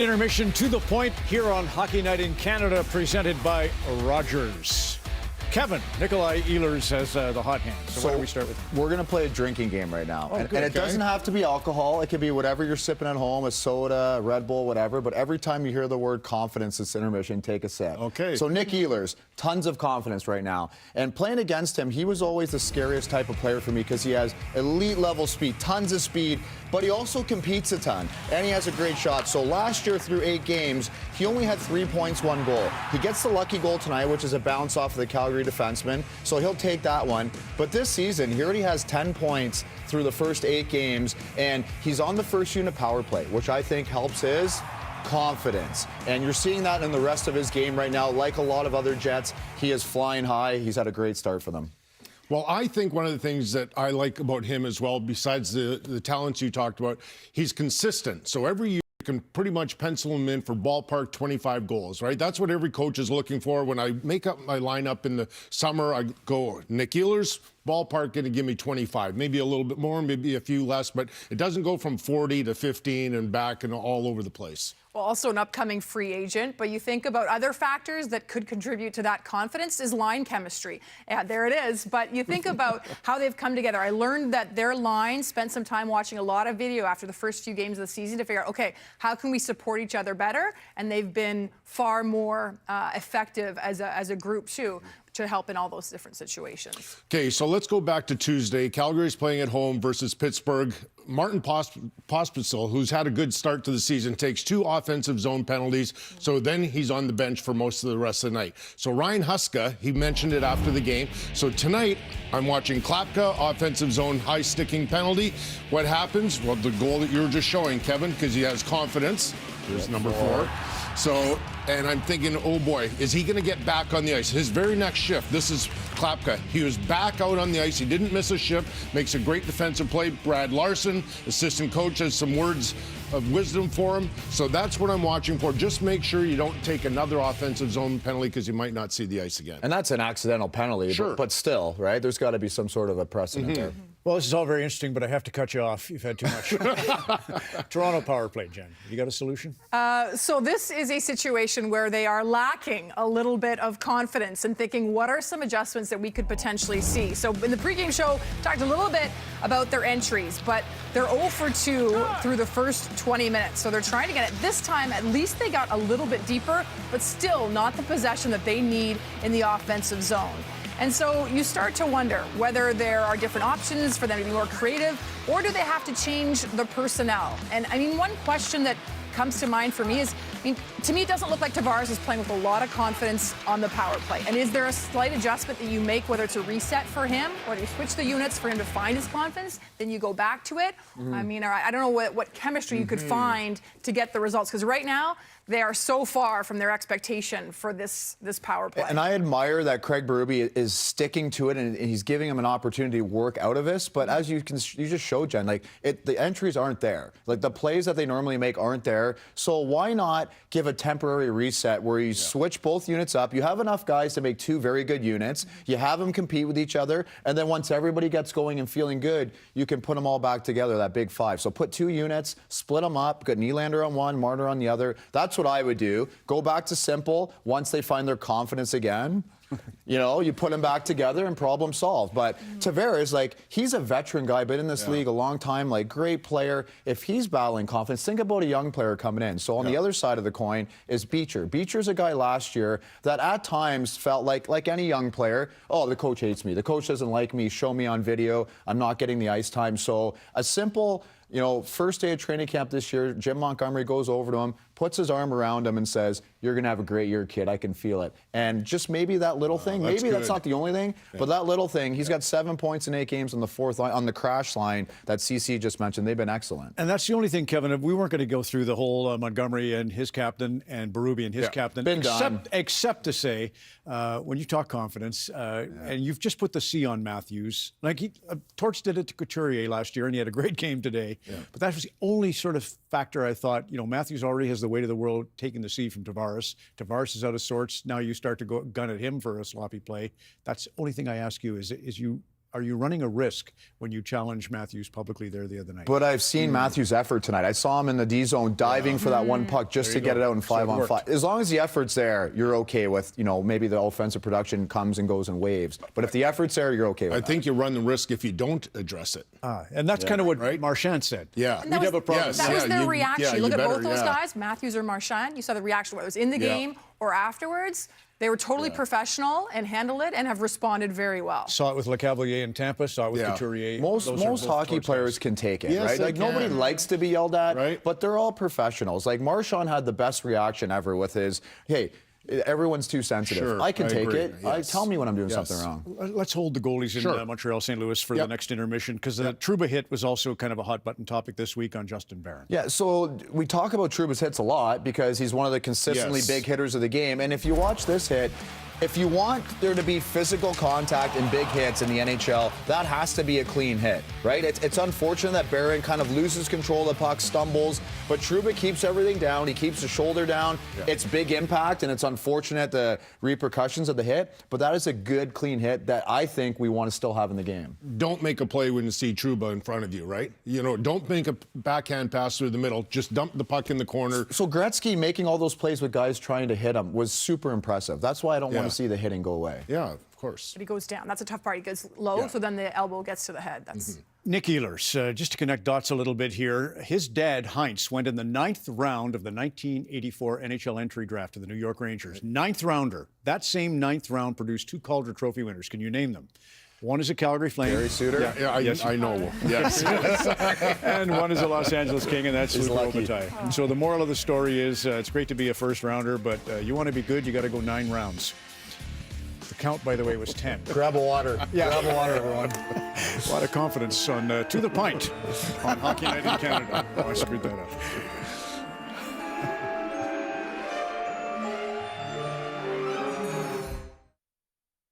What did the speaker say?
Intermission to the point here on Hockey Night in Canada, presented by Rogers. Kevin, Nikolai Ehlers has the hot hand. So why don't we start with him? We're going to play a drinking game right now. And it Okay. doesn't have to be alcohol. It could be whatever you're sipping at home, a soda, a Red Bull, whatever. But every time you hear the word confidence, it's intermission, take a sip. Okay. So Nick Ehlers, tons of confidence right now. And playing against him, he was always the scariest type of player for me because he has elite level speed, tons of speed, but he also competes a ton. And he has a great shot. So last year through 8 games, he only had 3 points, 1 goal. He gets the lucky goal tonight, which is a bounce off of the Calgary defenseman. So he'll take that one. But this season, he already has 10 points through the first 8 games, and he's on the first unit power play, which I think helps his confidence. And you're seeing that in the rest of his game right now. Like a lot of other Jets, he is flying high. He's had a great start for them. Well, I think one of the things that I like about him as well, besides the talents you talked about, he's consistent. So every year you can pretty much pencil him in for ballpark 25 goals, right? That's what every coach is looking for. When I make up my lineup in the summer, I go, Nick Ehlers, ballpark going to give me 25, maybe a little bit more, maybe a few less, but it doesn't go from 40 to 15 and back and all over the place. Well, also an upcoming free agent, but you think about other factors that could contribute to that confidence is line chemistry. Yeah, there it is. But you think about how they've come together. I learned that their line spent some time watching a lot of video after the first few games of the season to figure out, okay, how can we support each other better? And they've been far more effective as a group, too, to help in all those different situations. Okay, so let's go back to Tuesday. Calgary's playing at home versus Pittsburgh. Martin Pospisil, who's had a good start to the season, takes 2 offensive zone penalties, so then he's on the bench for most of the rest of the night. So Ryan Huska, he mentioned it after the game. So tonight, I'm watching Klapka, offensive zone, high-sticking penalty. What happens? Well, the goal that you were just showing, Kevin, because he has confidence. Here's number 4. So, and I'm thinking, oh boy, is he going to get back on the ice? His very next shift, this is Klapka. He was back out on the ice. He didn't miss a shift, makes a great defensive play. Brad Larson, assistant coach, has some words of wisdom for him. So that's what I'm watching for. Just make sure you don't take another offensive zone penalty because you might not see the ice again. And that's an accidental penalty, Sure. but still, right? There's got to be some sort of a precedent there. Well, this is all very interesting, but I have to cut you off. You've had too much. Toronto power play, Jen. You got a solution? So this is a situation where they are lacking a little bit of confidence and thinking, what are some adjustments that we could potentially see? So in the pregame show, talked a little bit about their entries, but they're 0 for 2 through the first 20 minutes. So they're trying to get it. This time, at least they got a little bit deeper, but still not the possession that they need in the offensive zone. And so you start to wonder whether there are different options for them to be more creative, or do they have to change the personnel? And I mean, one question that comes to mind for me is, to me, it doesn't look like Tavares is playing with a lot of confidence on the power play. And is there a slight adjustment that you make, whether it's a reset for him, or do you switch the units for him to find his confidence, then you go back to it? I mean, I don't know what chemistry you could find to get the results, because right now, they are so far from their expectation for this power play. And I admire that Craig Berube is sticking to it, and he's giving him an opportunity to work out of this. But as you just showed, Jen, like the entries aren't there. Like the plays that they normally make aren't there. So why not give a temporary reset where you switch both units up? You have enough guys to make 2 very good units. You have them compete with each other, and then once everybody gets going and feeling good, you can put them all back together. That big 5. So put 2 units, split them up. Got Nylander on one, Marner on the other. That's what I would do. Go back to simple. Once they find their confidence again, you put them back together and problem solved. But Tavares, like, he's a veteran guy, been in this league a long time, like, great player. If he's battling confidence, think about a young player coming in. So on the other side of the coin is Beecher. Beecher's a guy last year that at times felt like any young player, oh, the coach hates me. The coach doesn't like me. Show me on video. I'm not getting the ice time. So a simple, first day of training camp this year, Jim Montgomery goes over to him, puts his arm around him and says, you're going to have a great year, kid. I can feel it. And just maybe that little thing, maybe that's not the only thing, but that little thing, he's got 7 points in 8 games on the 4th line, on the crash line that CC just mentioned. They've been excellent. And that's the only thing, Kevin, we weren't going to go through the whole Montgomery and his captain and Berube and his captain, except to say, when you talk confidence, and you've just put the C on Matthews, like Torch did it to Couturier last year, and he had a great game today. But that was the only sort of factor I thought, Matthews already has the weight of the world taking the C from Tavares. Tavares is out of sorts. Now you start to go gun at him for a sloppy play. That's the only thing I ask you is you are you running a risk when you challenge Matthews publicly there the other night? But I've seen Matthews' effort tonight. I saw him in the D zone diving for that one puck just to get it out in 5-on-5. As long as the effort's there, you're okay with, maybe the offensive production comes and goes in waves. But if the effort's there, you're okay with that. I think you run the risk if you don't address it. And that's kind of what Marchand said. Yeah. We'd have a problem. That was their reaction. You look at both those guys, Matthews or Marchand, you saw the reaction, whether it was in the game or afterwards. They were totally professional and handled it and have responded very well. Saw it with LeCavalier in Tampa, saw it with Couturier. Most hockey players can take it, right? Like, nobody likes to be yelled at, but they're all professionals. Like, Marchand had the best reaction ever with his, hey, everyone's too sensitive. Sure, I can take agree. it. Tell me when I'm doing something wrong. Let's hold the goalies in Montreal, St. Louis for the next intermission, because the Trouba hit was also kind of a hot-button topic this week on Justin Barron. Yeah, so we talk about Trouba's hits a lot because he's one of the consistently big hitters of the game. And if you watch this hit, if you want there to be physical contact and big hits in the NHL, that has to be a clean hit, right? It's unfortunate that Barron kind of loses control of the puck, stumbles, but Trouba keeps everything down. He keeps the shoulder down. It's big impact, and it's unfortunate the repercussions of the hit, but that is a good, clean hit that I think we want to still have in the game. Don't make a play when you see Trouba in front of you, right? Don't make a backhand pass through the middle. Just dump the puck in the corner. So Gretzky making all those plays with guys trying to hit him was super impressive. That's why I don't want to see the hitting go away. Yeah, of course. But he goes down. That's a tough part. He goes low, so then the elbow gets to the head. That's Nick Ehlers, just to connect dots a little bit here, his dad, Heinz, went in the 9th round of the 1984 NHL entry draft to the New York Rangers. 9th rounder. That same 9th round produced 2 Calder Trophy winners. Can you name them? One is a Calgary Flame. Barry Suter? I know. Yes. And one is a Los Angeles King, and that's Luke Robitaille. And so the moral of the story is it's great to be a first rounder, but you want to be good, you got to go 9 rounds. The count, by the way, was 10. Grab a water. Grab a water, everyone. A lot of confidence on To the Pint on Hockey Night in Canada. Oh, I screwed that up.